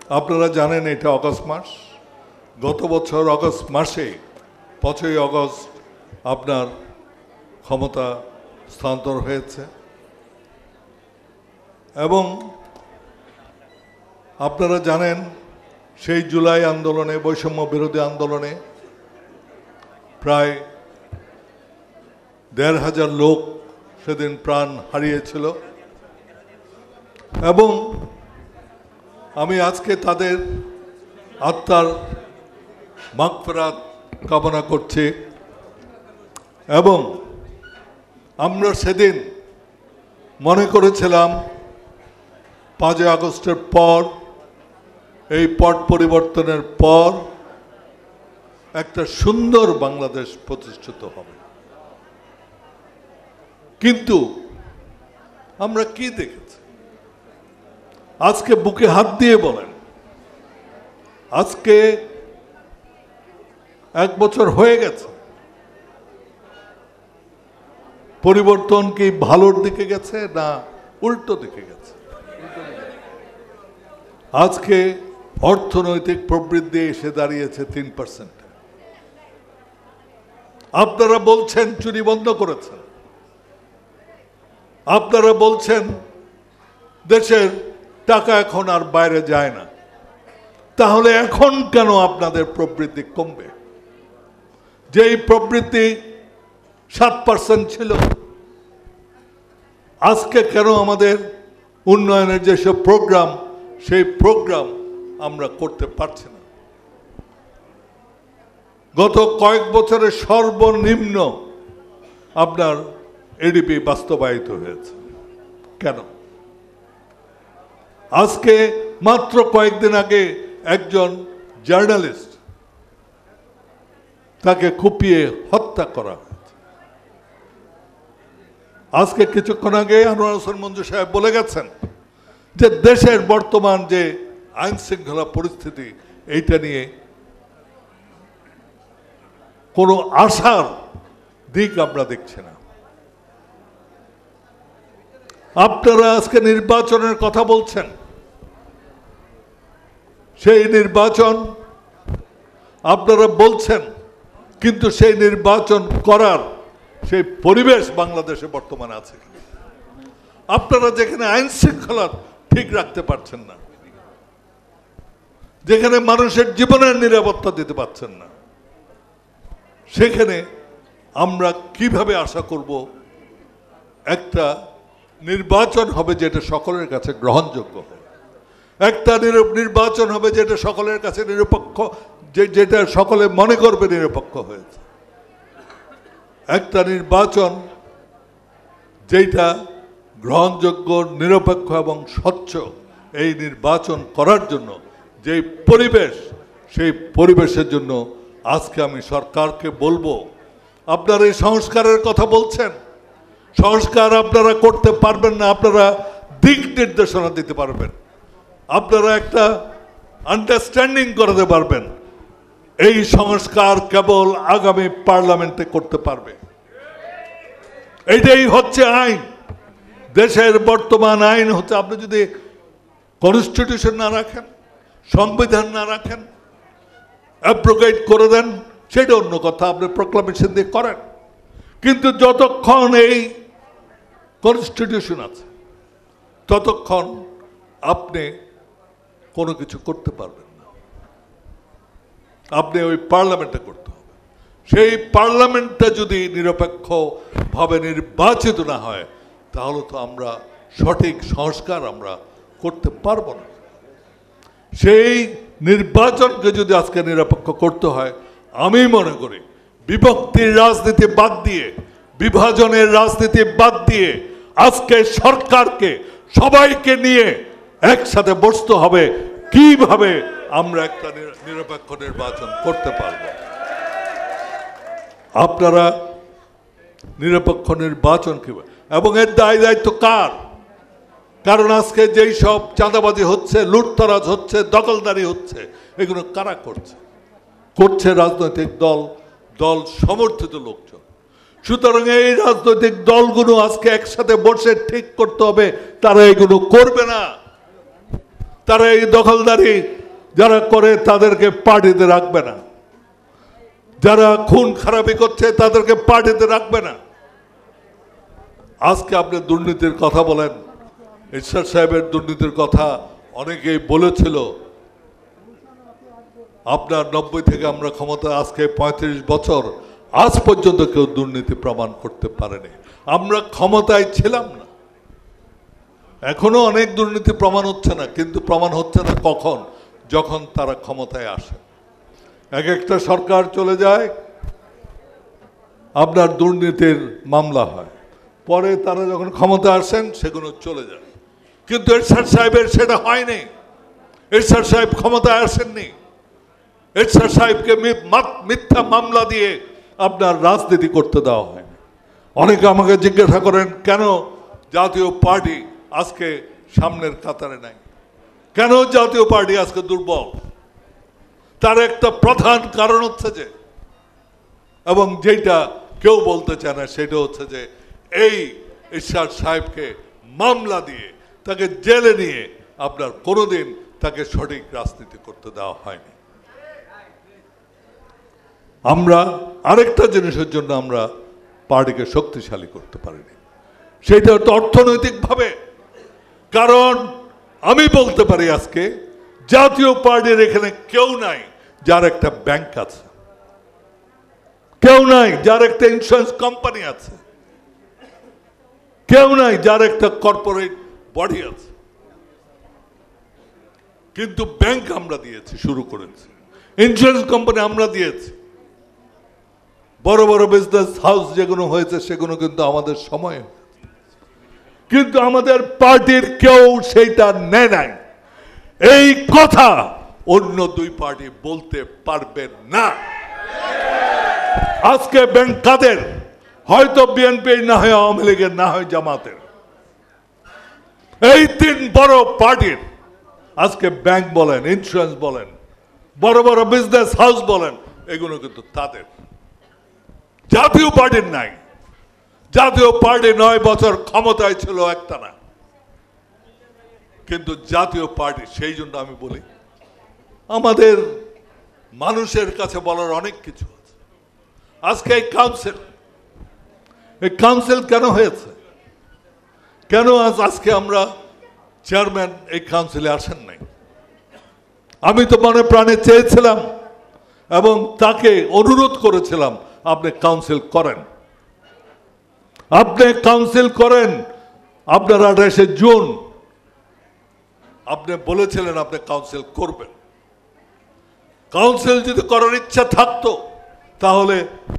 আপনারা জানেন এটা অগস্ট মাস। গত বছর অগস্ট মাসে 5ই অগস্ট আপনার ক্ষমতা স্থানান্তর হয়েছে এবং আপনারা জানেন সেই জুলাই আন্দোলনে, বৈষম্য বিরোধী আন্দোলনে প্রায় 1,500 লোক সেদিন প্রাণ হারিয়েছিল এবং আমি আজকে তাদের আত্মার মাগফিরাত কামনা করছি এবং আমরা সেদিন মনে করেছিলাম 5ই আগস্টের পর, এই পট পরিবর্তনের পর একটা সুন্দর বাংলাদেশ প্রতিষ্ঠিত হবে। কিন্তু আমরা কি দেখেছি? আজকে বুকে হাত দিয়ে বলেন, আজকে 1 বছর হয়ে গেছে, পরিবর্তন কি ভালোর দিকে গেছে না উল্টো দিকে গেছে? আজকে অর্থনৈতিক প্রবৃদ্ধি এসে দাঁড়িয়েছে 3%। আপনারা বলছেন চুরি বন্ধ করেছেন, আপনারা বলছেন দেশের টাকা এখন আর বাইরে যায় না, তাহলে এখন কেন আপনাদের প্রবৃদ্ধি কমবে? যেই প্রবৃদ্ধি 7% ছিল, আজকে কেন আমাদের উন্নয়নের যেসব প্রোগ্রাম, সেই প্রোগ্রাম আমরা করতে পারছি না? গত কয়েক বছরে সর্বনিম্ন আপনার এডিপি বাস্তবায়িত হয়েছে, কেন? আজকে মাত্র কয়েকদিন আগে একজন জার্নালিস্ট, তাকে কুপিয়ে হত্যা করা হয়েছে। আজকে কিছুক্ষণ আগে আনোয়ার হোসেন মঞ্জু সাহেব বলে গেছেন যে দেশের বর্তমান যে আইন শৃঙ্খলা পরিস্থিতি, এইটা নিয়ে কোনো আশার দিক আমরা দেখছি না। আপনারা আজকে নির্বাচনের কথা বলছেন, সেই নির্বাচন আপনারা বলছেন, কিন্তু সেই নির্বাচন করার সেই পরিবেশ বাংলাদেশে বর্তমানে আছে। আপনারা যেখানে আইন শৃঙ্খলা ঠিক রাখতে পারছেন না, যেখানে মানুষের জীবনের নিরাপত্তা দিতে পারছেন না, সেখানে আমরা কিভাবে আশা করব একটা নির্বাচন হবে যেটা সকলের কাছে গ্রহণযোগ্য হবে, একটা নির্বাচন হবে যেটা সকলের কাছে নিরপেক্ষ, যেটা সকলে মনে করবে নিরপেক্ষ হয়েছে, একটা নির্বাচন যেটা গ্রহণযোগ্য, নিরপেক্ষ এবং স্বচ্ছ। এই নির্বাচন করার জন্য যে পরিবেশ, সেই পরিবেশের জন্য আজকে আমি সরকারকে বলবো, আপনারা এই সংস্কারের কথা বলছেন, সংস্কার আপনারা করতে পারবেন না, আপনারা দিক নির্দেশনা দিতে পারবেন, আপনারা একটা আন্ডারস্ট্যান্ডিং করতে পারবেন। এই সংস্কার কেবল আগামী পার্লামেন্টে করতে পারবে। এইটাই হচ্ছে আইন, দেশের বর্তমান আইন হচ্ছে। আপনি যদি কনস্টিটিউশন না রাখেন, সংবিধান না রাখেন, অ্যাব্রোগেট করে দেন, সেটা অন্য কথা, আপনি প্রক্লামেশন দিয়ে করেন, কিন্তু যতক্ষণ এই কনস্টিটিউশন আছে ততক্ষণ আপনি কোনো কিছু করতে পারবেন না। আপনি ওই পার্লামেন্টে করতে হবে। সেই পার্লামেন্টটা যদি নিরপেক্ষভাবে নির্বাচিত না হয়, তাহলে তো আমরা সঠিক সংস্কার আমরা করতে পারবো না। সেই নির্বাচনকে যদি আজকে নিরপেক্ষ করতে হয়, আমি মনে করি বিভক্তির রাজনীতি বাদ দিয়ে, বিভাজনের রাজনীতি বাদ দিয়ে আজকে সরকারকে, সবাইকে নিয়ে একসাথে বসতে হবে, কিভাবে আমরা একটা নিরপেক্ষ নির্বাচন করতে পারব। আপনারা নিরপেক্ষ নির্বাচন কিভাবে, এবং এর দায় দায়িত্ব কার? কারণ আজকে যেই সব চাঁদাবাজি হচ্ছে, লুটতরাজ হচ্ছে, দখলদারি হচ্ছে, এগুলো কারা করছে? করছে রাজনৈতিক দল সমর্থিত লোকজন। সুতরাং এই রাজনৈতিক দলগুলো আজকে একসাথে বসে ঠিক করতে হবে তারা এগুলো করবে না। তারা এই দখলদারি যারা করে তাদেরকে পার্টিতে রাখবে না, যারা খুন খারাপি করছে তাদেরকে পার্টিতে রাখবে না। আজকে আপনি দুর্নীতির কথা বলেন, এরশাদ সাহেবের দুর্নীতির কথা অনেকেই বলেছিল। আপনার 90 থেকে আমরা ক্ষমতা, আজকে 35 বছর, আজ পর্যন্ত কেউ দুর্নীতি প্রমাণ করতে পারেনি। আমরা ক্ষমতায় ছিলাম না, এখনো অনেক দুর্নীতি প্রমাণ হচ্ছে না, কিন্তু প্রমাণ হচ্ছে না কখন? যখন তারা ক্ষমতায় আসে। এক একটা সরকার চলে যায়, আপনার দুর্নীতির মামলা হয়, পরে তারা যখন ক্ষমতা আসেন সেগুলো চলে যায়। কিন্তু এরশাদ সাহেবের সেটা হয়নি। এরশাদ সাহেব ক্ষমতায় আসেননি। এরশাদ সাহেবকে মিথ্যা মামলা দিয়ে আপনার রাজনীতি করতে দেওয়া হয়। অনেকে আমাকে জিজ্ঞাসা করেন কেন জাতীয় পার্টি আজকে সামনের কাতারে নাই, কেন জাতীয় পার্টি আজকে দুর্বল? তার একটা প্রধান কারণ হচ্ছে যে, এবং যেটা কেউ বলতে চায় না, সেটা হচ্ছে যে এই এরশাদ সাহেবকে মামলা দিয়ে তাকে জেলে নিয়ে আপনার কোনোদিন তাকে সঠিক রাজনীতি করতে দেওয়া হয়নি। আমরা আরেকটা জিনিসের জন্য আমরা পার্টিকে শক্তিশালী করতে পারিনি, সেটা হচ্ছে অর্থনৈতিকভাবে। কারণ আমি বলতে পারি আজকে জাতীয় পার্টির এখানে কেউ নাই যার একটা ব্যাংক আছে, কেউ নাই যার একটা ইন্স্যুরেন্স কোম্পানি আছে, কেউ নাই যার একটা কর্পোরেট বডি আছে। কিন্তু ব্যাংক আমরা দিয়েছি, শুরু করেছি, ইন্স্যুরেন্স কোম্পানি আমরা দিয়েছি, বড় বড় বিজনেস হাউস যেগুলো হয়েছে সেগুলো কিন্তু আমাদের সময়। কিন্তু আমাদের পার্টির কেউ সেইটা নেয় নাই। এই কথা অন্য দুই পার্টি বলতে পারবে না। আজকে ব্যাংক কাদের? হয়তো বিএনপি, না হয় আওয়ামী লীগের, না হয় জামাতের। এই তিন বড় পার্টির আজকে ব্যাংক বলেন, ইন্স্যুরেন্স বলেন, বড় বড় বিজনেস হাউস বলেন, এগুলো কিন্তু তাদের। জাতীয় পার্টির নাই। জাতীয় পার্টি 9 বছর ক্ষমতায় ছিল একটানা, কিন্তু জাতীয় পার্টি, সেই জন্য আমি বলি আমাদের মানুষের কাছে বলার অনেক কিছু আছে। আজকে এই কাউন্সিল কেন হয়েছে? কেন আজকে আমরা চেয়ারম্যান এই কাউন্সিলে আসেন নাই? আমি তো মনে প্রাণে চেয়েছিলাম এবং তাকে অনুরোধ করেছিলাম, আপনি কাউন্সিল করেন, আপনি কাউন্সিল করেন। আপনার 28 জুন আপনি বলেছিলেন আপনি কাউন্সিল করবেন। কাউন্সিল যদি করার ইচ্ছা থাকতো তাহলে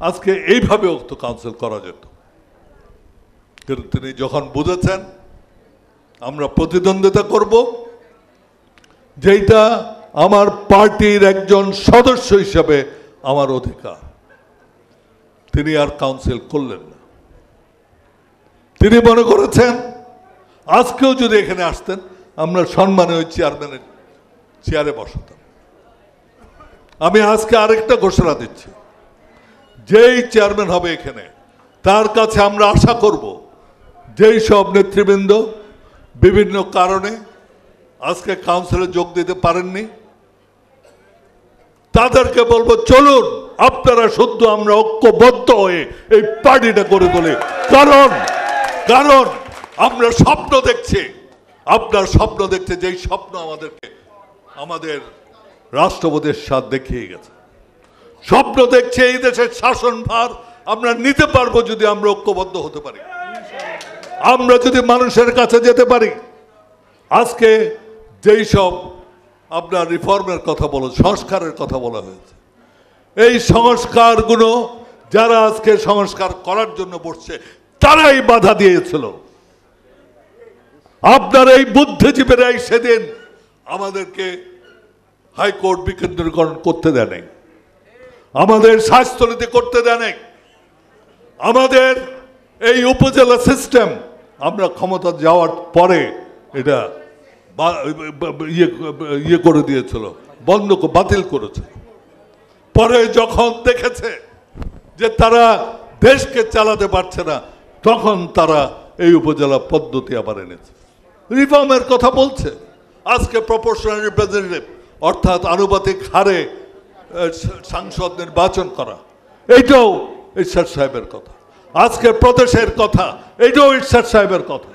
আজকে এইভাবেও তো কাউন্সিল করা যেত। কিন্তু তিনি যখন বুঝেছেন আমরা প্রতিদ্বন্দ্বিতা করব, যেটা আমার পার্টির একজন সদস্য হিসেবে আমার অধিকার, তিনি আর কাউন্সিল করলেন না। তিনি মনে করেছেন আজকেও যদি এখানে আসতেন আমরা সম্মানে ওই চেয়ারম্যানের চেয়ারে বসাতাম। আমি আজকে আরেকটা ঘোষণা দিচ্ছি, যেই চেয়ারম্যান হবে এখানে তার কাছে আমরা আশা করব যেই সব নেতৃবৃন্দ বিভিন্ন কারণে আজকে কাউন্সিলে যোগ দিতে পারেননি, তাদেরকে বলবো চলুন আপনারা শুদ্ধ আমরা ঐক্যবদ্ধ হয়ে এই পার্টিটা করে তোলে। কারণ আমরা স্বপ্ন দেখছি, আপনার স্বপ্ন দেখছে, যেই স্বপ্ন আমাদের রাষ্ট্রপতির সাথ দেখিয়ে গেছে। স্বপ্ন দেখছে এই দেশের শাসনভার আমরা নিতে পারবো যদি আমরা ঐক্যবদ্ধ হতে পারি, আমরা যদি মানুষের কাছে যেতে পারি। আজকে যেই সব আপনার রিফর্মের কথা সংস্কারের কথা বলা হয়েছে, এই সংস্কারগুলো যারা আজকে সংস্কার করার জন্য বসছে তারাই বাধা দিয়েছিল। আপনার এই বুদ্ধিজীবীরাই সেদিন আমাদেরকে হাইকোর্ট বিকেন্দ্রীকরণ করতে দেয় নাই, আমাদের স্বাস্থ্যনীতি করতে দেয় নাই, আমাদের এই উপজেলা সিস্টেম আমরা ক্ষমতা যাওয়ার পরে এটা ইয়ে করে দিয়েছিল, বাতিল করেছিল। পরে যখন দেখেছে যে তারা দেশকে চালাতে পারছে না, তখন তারা এই উপজেলা পদ্ধতি আবার এনেছে, রিফর্মের কথা বলছে। আজকে প্রপোর্শনাল রিপ্রেজেন্টেটিভ অর্থাৎ আনুপাতিক হারে সাংসদ নির্বাচন করা, এইটাও ইরশাদ সাহেবের কথা। আজকে প্রদেশের কথা, এইটাও ইরশাদ সাহেবের কথা।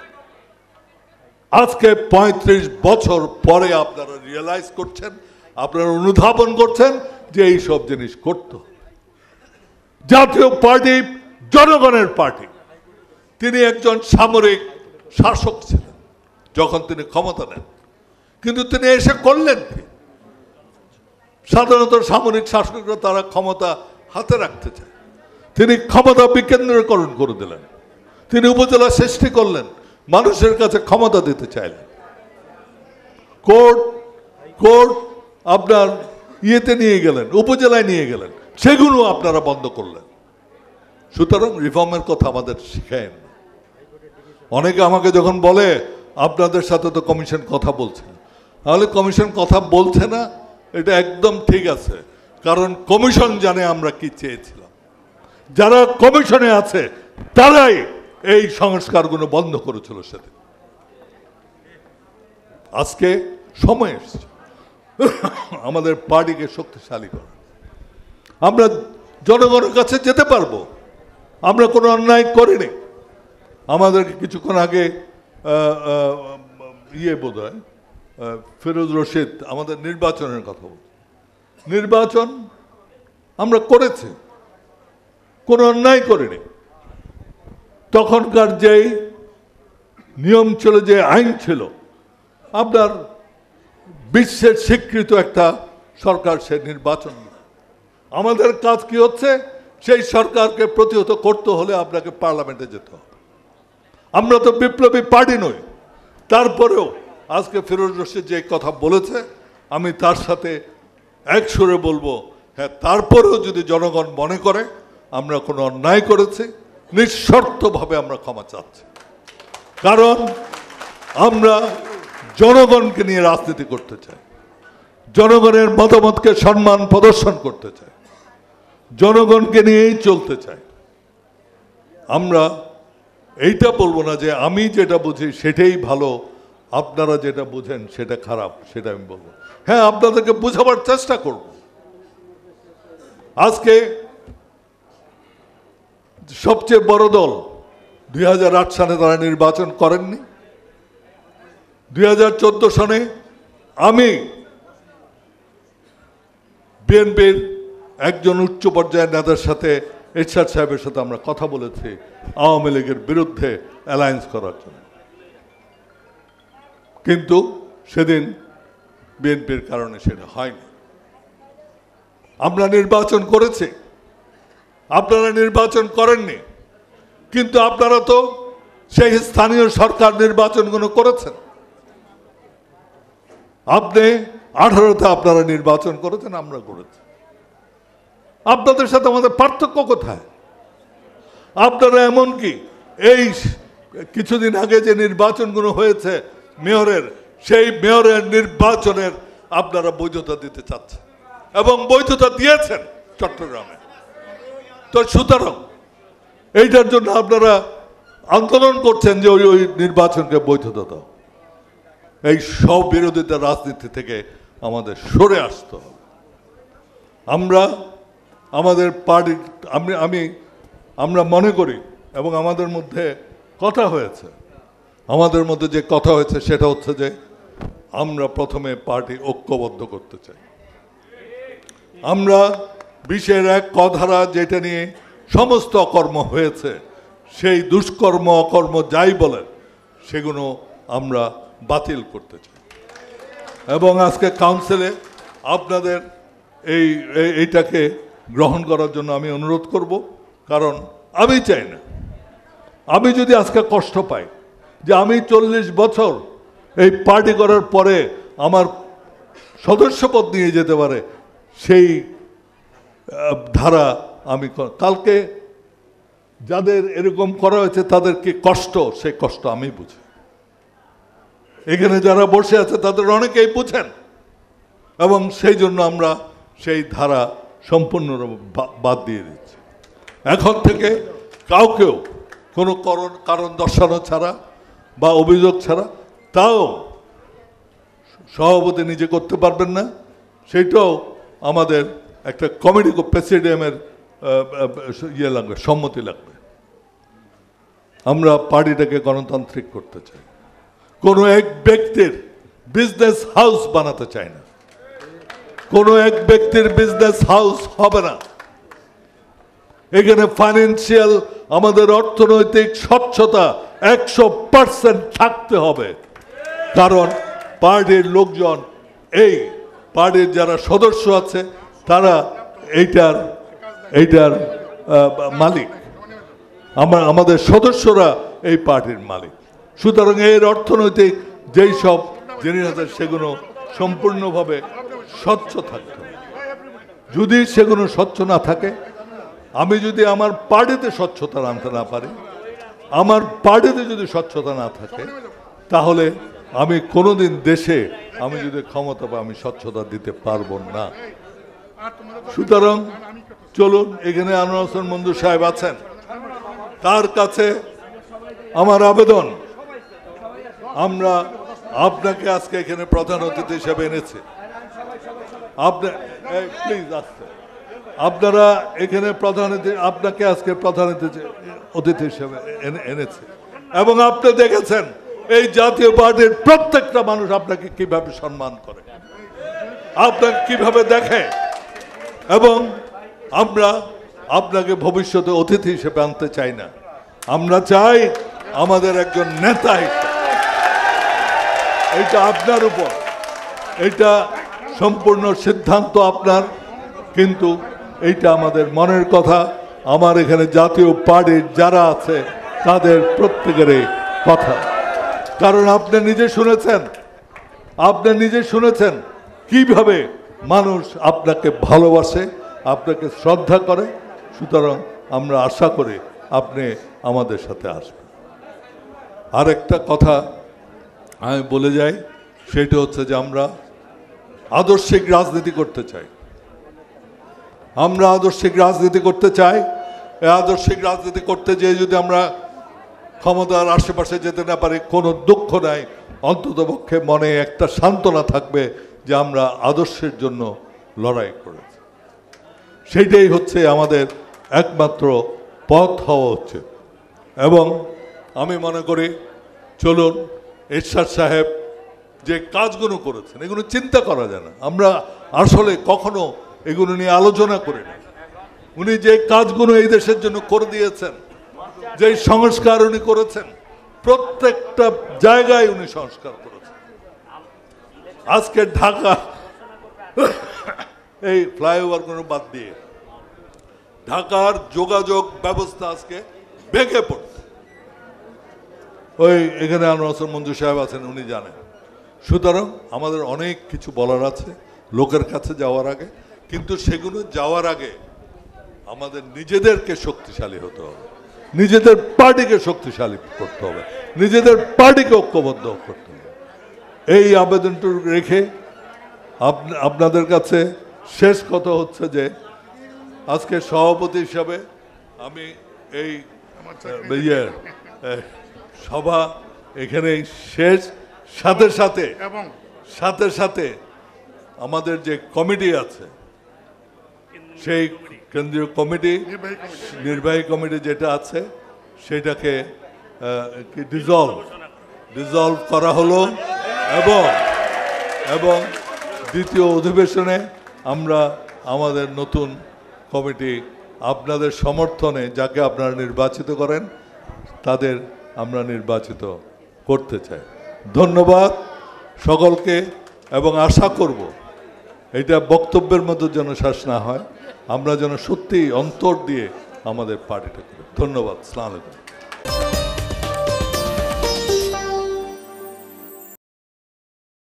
আজকে ৩৫ বছর পরে আপনারা রিয়েলাইজ করছেন, আপনারা অনুধাবন করছেন যে এই সব জিনিস করতে হবে। জাতীয় পার্টি জনগণের পার্টি। তিনি একজন সামরিক শাসক ছিলেন যখন তিনি ক্ষমতা নেন, কিন্তু তিনি এসে করলেন কি? সাধারণত সামরিক শাসকরা তারা ক্ষমতা হাতে রাখতে চায়, তিনি ক্ষমতা বিকেন্দ্রীকরণ করে দিলেন। তিনি উপজেলা সৃষ্টি করলেন, মানুষের কাছে ক্ষমতা দিতে চাইলেন। কোর্ট আপনার ইয়েতে নিয়ে গেলেন, উপজেলায় নিয়ে গেলেন, সেগুলো আপনারা বন্ধ করলেন। সুতরাং রিফর্মের কথা আমাদের শিখায়েন। অনেকে আমাকে যখন বলে আপনাদের সাথে তো কমিশন কথা বলছে, তাহলে কমিশন কথা বলছে না, এটা একদম ঠিক আছে, কারণ কমিশন জানে আমরা কি চেয়েছিলাম। যারা কমিশনে আছে তারাই এই সংস্কারগুলো বন্ধ করেছিল সেদিন। আজকে সময় এসছে আমাদের পার্টিকে শক্তিশালী করা। আমরা জনগণের কাছে যেতে পারবো, আমরা কোনো অন্যায় করিনি। আমাদেরকে কিছুক্ষণ আগে বোধহয় ফিরোজ রশিদ আমাদের নির্বাচনের কথা বলছে। নির্বাচন আমরা করেছি, কোনো অন্যায় করিনি। তখনকার যেই নিয়ম ছিল, যে আইন ছিল, আপনার বিশ্বের স্বীকৃত একটা সরকার, সে নির্বাচন। আমাদের কাজ কি হচ্ছে? সেই সরকারকে প্রতিহত করতে হলে আপনাকে পার্লামেন্টে যেতে হবে। আমরা তো বিপ্লবী পার্টি নই, তারপরেও আজকে ফিরোজ রশিদ যে কথা বলেছে আমি তার সাথে এক সুরে বলবো, হ্যাঁ, তারপরেও যদি জনগণ মনে করে আমরা কোনো অন্যায় করেছি, নিঃশর্তভাবে আমরা ক্ষমা চাচ্ছি। কারণ আমরা জনগণকে নিয়ে রাজনীতি করতে চাই, জনগণের মতামতকে সম্মান প্রদর্শন করতে চাই, জনগণকে নিয়েই চলতে চাই। আমরা এইটা বলবো না যে আমি যেটা বুঝি সেটাই ভালো, আপনারা যেটা বুঝেন সেটা খারাপ, সেটা আমি বলবো। হ্যাঁ, আপনাদেরকে বোঝাবার চেষ্টা করব। আজকে সবচেয়ে বড় দল ২০০৮ সালে তারা নির্বাচন করেননি। ২০১৪ সনে আমি বিএনপির একজন উচ্চ পর্যায়ের নেতার সাথে, এরশাদ সাহেবের সাথে আমরা কথা বলেছি আওয়ামী লীগের বিরুদ্ধে অ্যালায়েন্স করার জন্য, কিন্তু সেদিন বিএনপির কারণে সেটা হয়নি। আমরা নির্বাচন করেছি, আপনারা নির্বাচন করেননি, কিন্তু আপনারা তো সেই স্থানীয় সরকার নির্বাচনগুলো করেছেন। আপনি 18তে আপনারা নির্বাচন করেছেন, আমরা করেছি। আপনাদের সাথে আমাদের পার্থক্য কোথায়? আপনারা এমনকি এই কিছুদিন আগে যে নির্বাচনগুলো হয়েছে মেয়রের, সেই মেয়রের নির্বাচনের আপনারা বৈধতা দিতে চাচ্ছেন এবং বৈধতা দিয়েছেন চট্টগ্রামে। তো সুতরাং এইটার জন্য আপনারা আন্দোলন করছেন যে ওই নির্বাচনকে বৈধতা দাও। এই সব বিরোধিতা রাজনীতি থেকে আমাদের সরে আসতে হবে। আমরা আমাদের পার্টি আমরা মনে করি এবং আমাদের মধ্যে কথা হয়েছে, আমাদের মধ্যে যে কথা হয়েছে সেটা হচ্ছে যে আমরা প্রথমে পার্টি ঐক্যবদ্ধ করতে চাই। আমরা ২০-এর ১ ক ধারা যেটা নিয়ে সমস্ত অকর্ম হয়েছে, সেই দুষ্কর্ম অকর্ম যাই বলেন সেগুলো আমরা বাতিল করতে চাই। এবং আজকে কাউন্সিলে আপনাদের এইটাকে গ্রহণ করার জন্য আমি অনুরোধ করব। কারণ আমি চাই না, আমি যদি আজকে কষ্ট পাই যে আমি ৪০ বছর এই পার্টি করার পরে আমার সদস্যপদ নিয়ে যেতে পারে, সেই ধারা আমি কালকে যাদের এরকম করা হয়েছে তাদের কি কষ্ট, সেই কষ্ট আমি বুঝি। এখানে যারা বসে আছে তাদের অনেকেই বুঝেন, এবং সেই জন্য আমরা সেই ধারা সম্পূর্ণ বাদ দিয়ে দিচ্ছি। এখন থেকে কাউকেও কোনো কারণ দর্শানো ছাড়া বা অভিযোগ ছাড়া, তাও সভাপতি নিজে করতে পারবেন না, সেটাও আমাদের একটা কমিটি প্রেসিডিয়ামের ইয়ে লাগবে, সম্মতি লাগবে। আমরা পার্টিটাকে গণতান্ত্রিক করতে চাই, কোনো এক ব্যক্তির বিজনেস হাউস বানাতে চাই না, কোনো এক ব্যক্তির বিজনেস হাউস হবে না। এখানে ফাইন্যান্সিয়াল আমাদের অর্থনৈতিক স্বচ্ছতা 100% থাকতে হবে, কারণ পার্টির লোকজন, এই পার্টির যারা সদস্য আছে তারা এইটার মালিক, আমাদের সদস্যরা এই পার্টির মালিক। সুতরাং এর অর্থনৈতিক যেই সব জিনিস আছে সেগুলো সম্পূর্ণভাবে স্বচ্ছ থাকতে হবে। যদি সেগুলো স্বচ্ছ না থাকে, আমি যদি আমার পার্টিতে স্বচ্ছতা আনতে না পারি, আমার পার্টিতে যদি স্বচ্ছতা না থাকে, তাহলে আমি কোনোদিন দেশে আমি যদি ক্ষমতা পাই আমি স্বচ্ছতা দিতে পারবো না। সুতরাং চলুন, এখানে আনোয়ার হোসেন মঞ্জু সাহেব আছেন, তার কাছে আমার আবেদন, আমরা আপনাকে আজকে এখানে প্রধান অতিথি হিসেবে এনেছি। প্লিজ আসতে, আপনারা এখানে আপনাকে আজকে প্রধান অতিথি হিসেবে এনেছে, এবং আপনি দেখেছেন এই জাতীয় পার্টির প্রত্যেকটা মানুষ আপনাকে কিভাবে সম্মান করে, আপনাকে কিভাবে দেখে, এবং আমরা আপনাকে ভবিষ্যতে অতিথি হিসেবে আনতে চাই না। আমরা চাই আমাদের একজন নেতা হিসেবে। এটা আপনার উপর, এটা সম্পূর্ণ সিদ্ধান্ত আপনার, কিন্তু এইটা আমাদের মনের কথা। আমার এখানে জাতীয় পার্টির যারা আছে তাদের প্রত্যেকেরই কথা, কারণ আপনি নিজে শুনেছেন কিভাবে মানুষ আপনাকে ভালোবাসে, আপনাকে শ্রদ্ধা করে। সুতরাং আমরা আশা করি আপনি আমাদের সাথে আসবেন। আরেকটা কথা আমি বলে যাই, সেটা হচ্ছে যে আমরা আদর্শিক রাজনীতি করতে চাই। আমরা আদর্শিক রাজনীতি করতে চাই। এই আদর্শিক রাজনীতি করতে যেয়ে যদি আমরা ক্ষমতার আশেপাশে যেতে না পারি, কোনো দুঃখ নাই, অন্ততপক্ষে মনে একটা সান্ত্বনা থাকবে যে আমরা আদর্শের জন্য লড়াই করেছি। সেইটাই হচ্ছে আমাদের একমাত্র পথ হওয়া উচিত। এবং আমি মনে করি, চলুন, এরশাদ সাহেব যে কাজগুলো করেছেন এগুলো চিন্তা করা যায় না, আমরা আসলে কখনো এগুলো নিয়ে আলোচনা করি না। উনি যে কাজগুলো এই দেশের জন্য করে দিয়েছেন, যে সংস্কার উনি করেছেন, প্রত্যেকটা জায়গায় উনি সংস্কার করেছেন। আজকে ঢাকা এই ফ্লাইওভার গুলো বাদ দিয়ে ঢাকার যোগাযোগ ব্যবস্থা আজকে ভেঙে পড়ছে। ওই এখানে আনোয়ার হোসেন মঞ্জু সাহেব আছেন, উনি জানেন। সুতরাং আমাদের অনেক কিছু বলার আছে লোকের কাছে যাওয়ার আগে, কিন্তু সেগুলো যাওয়ার আগে আমাদের নিজেদেরকে শক্তিশালী হতে হবে, নিজেদের পার্টিকে শক্তিশালী করতে হবে, নিজেদের পার্টিকে ঐক্যবদ্ধ করতে হবে। এই আবেদনটুকু রেখে আপনাদের কাছে শেষ কথা হচ্ছে যে আজকে সভাপতি হিসাবে আমি এই সভা এখানে শেষ, সাথে সাথে আমাদের যে কমিটি আছে, সেই কেন্দ্রীয় কমিটি, নির্বাহী কমিটি যেটা আছে, সেটাকে ডিসলভ করা হলো, এবং দ্বিতীয় অধিবেশনে আমরা আমাদের নতুন কমিটি আপনাদের সমর্থনে যাকে আপনারা নির্বাচিত করেন তাদের আমরা নির্বাচিত করতে চাই। ধন্যবাদ সকলকে, এবং আশা করব এটা বক্তব্যের মধ্যে যেন শেষ না হয়, আমরা যেন সত্যি অন্তর দিয়ে আমাদের পার্টিটা করি। ধন্যবাদ। আসসালামু আলাইকুম।